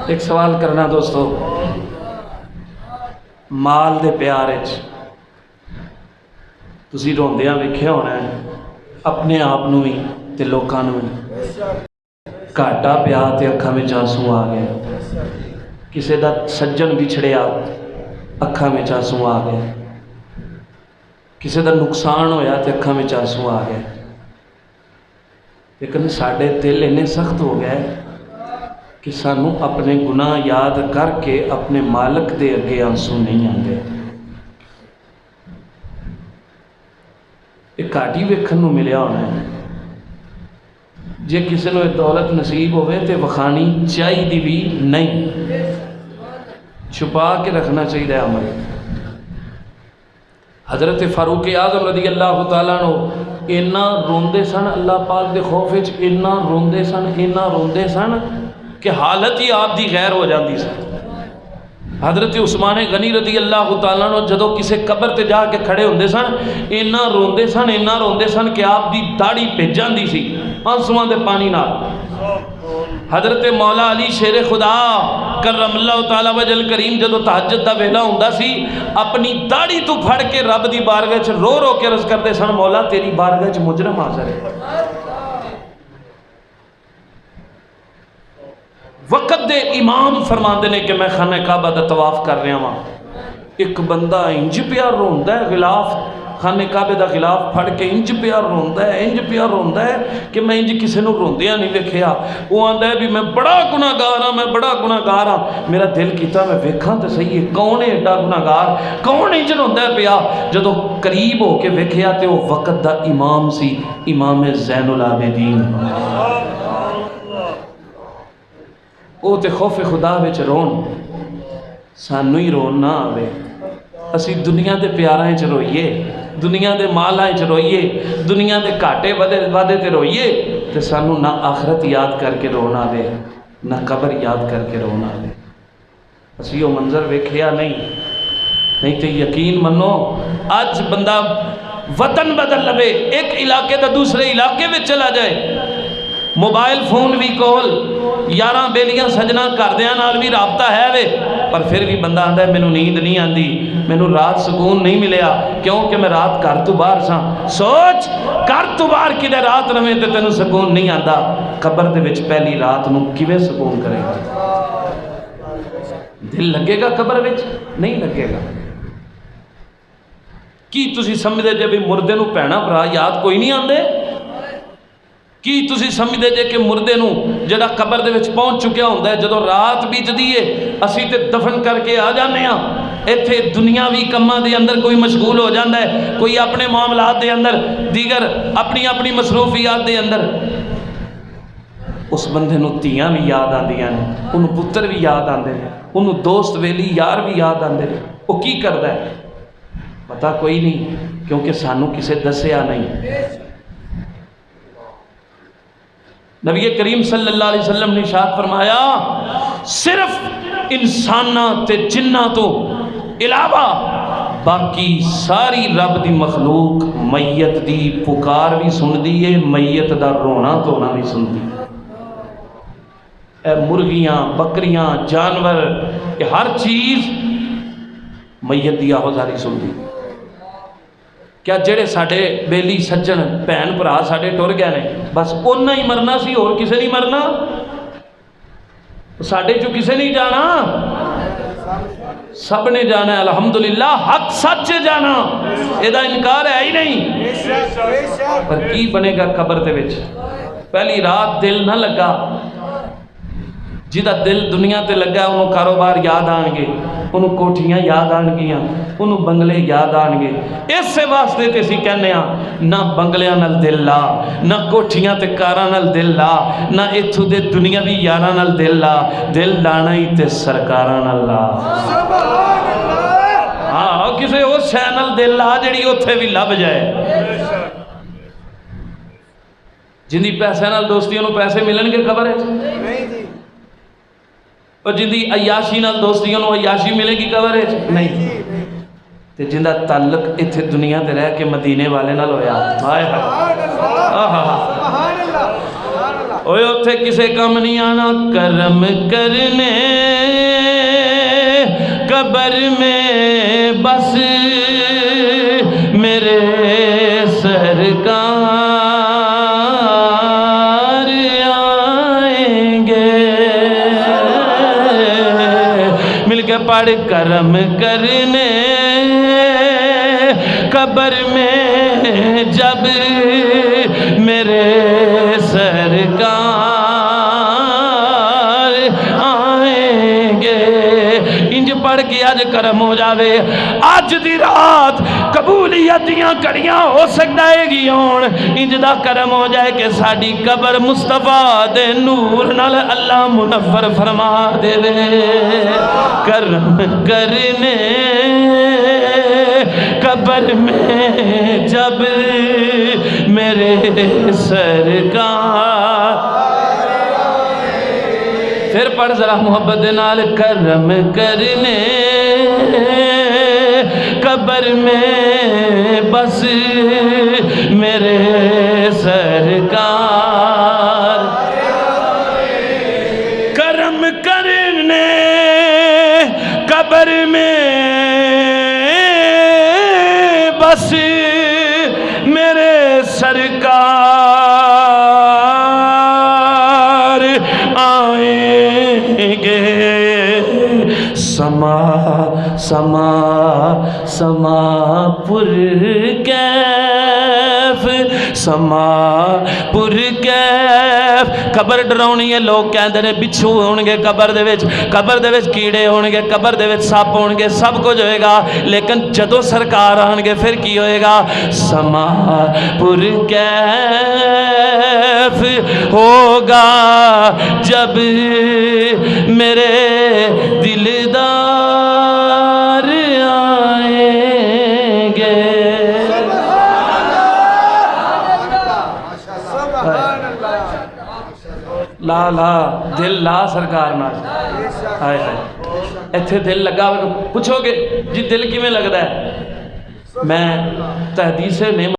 एक सवाल करना दोस्तों, माल दे प्यार तुसी रोंदियां वेख्या होना है, अपने आप नूं भी ते लोकां नूं भी। घाटा पिया ते अखां विच आंसू आ गए, किसी दा सज्जन बिछड़िया अखां विच आंसू आ गए, किसी दा नुकसान होया ते अखां विच आंसू आ गए। लेकिन साडे दिल इन्ने सख्त हो गए कि सानू अपने गुनाह याद करके अपने मालक दे अगे आंसू नहीं आते। एक घाटी वेखण नूं मिलिया होना है, जे किसी को दौलत नसीब होवे तो वखानी चाहिए भी नहीं, छुपा के रखना चाहिए अमल। हज़रत फारूक आज़म रज़ी अल्लाह तआला अन्हु इन्ना रोंदे सन, अल्लाह पाक के खौफ विच इन्ना रोंदे सन, इन्ना रोंदे सन कि हालत ही आप दी गैर हो जाती सी। हज़रत उस्मान गनी रज़ी अल्लाह तआला अन्हु जदों किसी कबर ते जाके खड़े होंदे सन, इन्ना रोंदे सन, इन्ना रोंदे सन कि आप दी दाढ़ी भिज जाती सी आंसुआं दे पानी नाल। हज़रत मौला अली शेर खुदा करमल्लाहु तआला वजल करीम जदों तहज्जुद दा वेला हुंदा सी, अपनी दाढ़ी तो फड़ के रब दी बारगाह च रो रो के अर्ज़ करदे सन, मौला तेरी बारगाह च मुजरम हाज़िर है। वक़्त दे इमाम फरमाते ने कि मैं खाना काबा दा तवाफ कर रहा वहाँ, एक बंदा इंज पिया रोंदा है, गिलाफ खाने काबे का गिलाफ फड़ के इंज पिया रोंदा है, इंज पिया रोंदा है कि मैं इंज किसी को रोंदिया नहीं वेखिया। वो आंदा है भी मैं बड़ा गुनाहगार हाँ, मैं बड़ा गुनाहगार हाँ। मेरा दिल किया मैं वेखा तो सही है कौन है एडा गुनाहगार, कौन इंज रोंदा है पिया। जदों करीब हो के वेखिया तो वह वक़्त का इमाम सी, इमाम ज़ैनुल आबिदीन। वो तो खौफ खुदा विच रोन, सानू ही रोन ना आवे। असी दुनिया के प्यारां च रोईए, दुनिया के मालां च रोईए, दुनिया के घाटे वादे ते रोईए, तो सानू ना आखरत याद करके रोना आवे, ना कबर याद करके रोना आवे। असी वो मंजर वेखिया नहीं तो यकीन मनो अज बंदा वतन बदल लवे, एक इलाके का दूसरे इलाके में चला जाए, मोबाइल फोन भी कोल, यारां बेलियां सजना घरदियां नाल भी राबता है वे, पर फिर भी बंदा आंदा मैनू नींद नहीं आती, मैनू रात सुकून नहीं मिलिया, क्योंकि मैं रात घर तो बाहर सा। सोच घर तो बाहर किते रात रवे तो तेनू सुकून नहीं आता, कबर दे विच पहली रात नू किवें सुकून करेगा? दिल लगेगा कबर विच? नहीं लगेगा। की तुसी समझदे जे भी मुर्दे नू भैणा भरा याद कोई नहीं आंदे? की तुसी समझदे जे कि मुर्दे नू जिहड़ा कबर दे विच पहुंच चुकिया हुंदा है, जदों रात बीतदी है असी ते दफन करके आ जाने आ, इत्थे दुनियावी कम्मां दे अंदर कोई मशगूल हो जाता है, कोई अपने मामलात दे अंदर, दीगर अपनी अपनी मसरूफियात दे अंदर। उस बंदे नू धीआं भी याद आंदियां ने, उन्होंने पुत्र भी याद आते हैं, उन्होंने दोस्त वेली यार भी याद आते हैं। वो की करदा है पता कोई नहीं, क्योंकि सानू किसे दसिया नहीं। नबी करीम सल्लल्लाहु अलैहि वसल्लम ने इरशाद फरमाया, सिर्फ इंसाना ते जिन्ना तो इलावा बाकी सारी रब दी मखलूक मैयत दी पुकार भी सुनदी है, मैयत दा रोना धोना भी सुनदी है। मुर्गियां, बकरियां, जानवर, ये हर चीज़ मैयत दी आवाज़ारी सुनदी। क्या जेड़े साडे बेली सज्जन भैन भरा साडे टुर गए ने, बस उन्ना ही मरना सी, होर किसे नहीं मरना, साडे चो किसे नहीं जाना, सब ने जाना है। अल्हम्दुलिल्लाह हक सच जाना, एदा इनकार है ही नहीं। पर की बनेगा कबर दे विच? पहली रात दिल ना लगा, जिदा दिल दुनिया ते लगा उन्होंने कारोबार याद आएंगे, उन्होंने कोठियां याद आएगियां, उन्होंने बंगले याद आएंगे। इस वास्ते ते असीं कहने ना बंगलियां नाल दिल ला, ना कोठियां ते कारां नाल दिल ला, ना इत्थों दे दुनियावी यारां नाल दिल ला, दिल लाना ही ते सरकारां नाल ला। हाँ, किसी उस शै नाल दिल ला जिहड़ी उत्थे भी लभ जाए। जिंदी पैसे नाल दोस्ती उन्होंने पैसे मिलणगे कबर च, और जिंदी अयाशी नाल दोस्ती उन्होंने अयाशी मिलेगी कबर च नहीं। ते जिंदा ताल्लुक इत्थे दुनिया ते रह के मदीने वाले नाल होया, हाय हाय ओए उत्थे किसे कम नहीं आना करम करने कबर में बस मेरे सरकार आएंगे। मिलके पढ़ करम करने कबर में जब मेरे सरकार आएंगे। इंज पढ़ के अज करम हो जावे, अज दी रात कबूलियत दियां घड़ियां हो सकता है कि होण इंज दा करम हो जाए कि साडी कबर मुस्तफा दे नूर नाल अल्लाह मुनव्वर फरमा देवे। करम करने कबर में जब मेरे सरकार। फिर पढ़ जरा मोहब्बत दे नाल करम करने कबर में बस मेरे सरकार। करम करने कबर में बस मेरे सरकार आएंगे। समा समा समा पुर कैफ समा पुर कैफ। कबर डराउनी है, लोग कहते हैं बिच्छू होणगे कबर दे विच, कबर दे विच कीड़े होणगे, कबर दे विच सप होणगे, सब कुछ होएगा, लेकिन जदों सरकार आणगे फिर की होएगा। समा पुर कैफ होगा जब मेरे दिलदार आएंगे। ला ला दिल ला सरकार नाल। हाय हाय इत्थे दिल लगा, पूछोगे जी दिल किवें लगदा है? मैं तहदीस ने